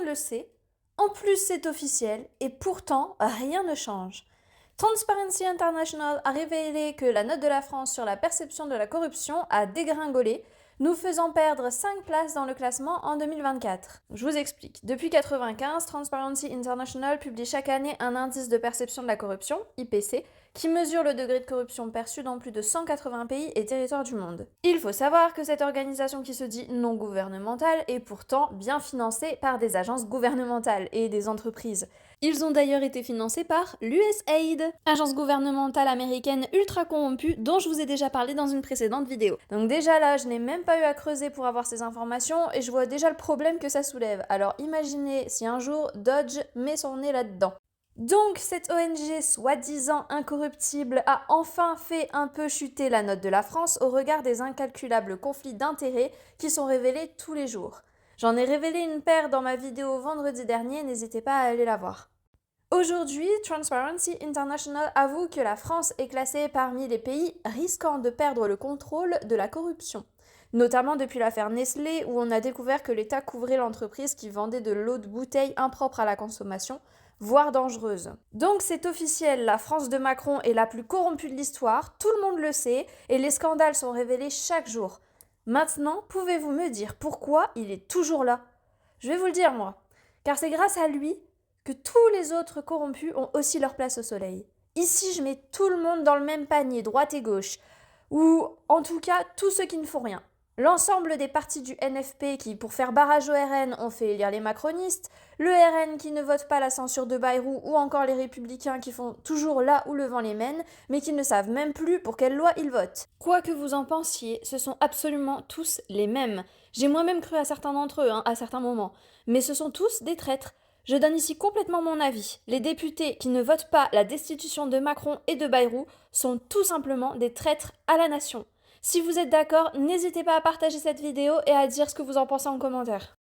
monde le sait, en plus c'est officiel, et pourtant rien ne change. Transparency International a révélé que la note de la France sur la perception de la corruption a dégringolé, nous faisant perdre 5 places dans le classement en 2024. Je vous explique. Depuis 1995, Transparency International publie chaque année un indice de perception de la corruption, IPC, qui mesure le degré de corruption perçu dans plus de 180 pays et territoires du monde. Il faut savoir que cette organisation qui se dit non gouvernementale est pourtant bien financée par des agences gouvernementales et des entreprises. Ils ont d'ailleurs été financés par l'USAID, agence gouvernementale américaine ultra corrompue dont je vous ai déjà parlé dans une précédente vidéo. Donc déjà là, je n'ai même pas eu à creuser pour avoir ces informations et je vois déjà le problème que ça soulève. Alors imaginez si un jour Dodge met son nez là-dedans. Donc cette ONG soi-disant incorruptible a enfin fait un peu chuter la note de la France au regard des incalculables conflits d'intérêts qui sont révélés tous les jours. J'en ai révélé une paire dans ma vidéo vendredi dernier, n'hésitez pas à aller la voir. Aujourd'hui, Transparency International avoue que la France est classée parmi les pays risquant de perdre le contrôle de la corruption. Notamment depuis l'affaire Nestlé où on a découvert que l'État couvrait l'entreprise qui vendait de l'eau de bouteille impropre à la consommation, voire dangereuse. Donc c'est officiel, la France de Macron est la plus corrompue de l'histoire, tout le monde le sait, et les scandales sont révélés chaque jour. Maintenant, pouvez-vous me dire pourquoi il est toujours là? Je vais vous le dire moi, car c'est grâce à lui que tous les autres corrompus ont aussi leur place au soleil. Ici, je mets tout le monde dans le même panier, droite et gauche, ou en tout cas tous ceux qui ne font rien. L'ensemble des partis du NFP qui, pour faire barrage au RN, ont fait élire les macronistes, le RN qui ne vote pas la censure de Bayrou, ou encore les républicains qui font toujours là où le vent les mène, mais qui ne savent même plus pour quelle loi ils votent. Quoi que vous en pensiez, ce sont absolument tous les mêmes. J'ai moi-même cru à certains d'entre eux, à certains moments. Mais ce sont tous des traîtres. Je donne ici complètement mon avis. Les députés qui ne votent pas la destitution de Macron et de Bayrou sont tout simplement des traîtres à la nation. Si vous êtes d'accord, n'hésitez pas à partager cette vidéo et à dire ce que vous en pensez en commentaire.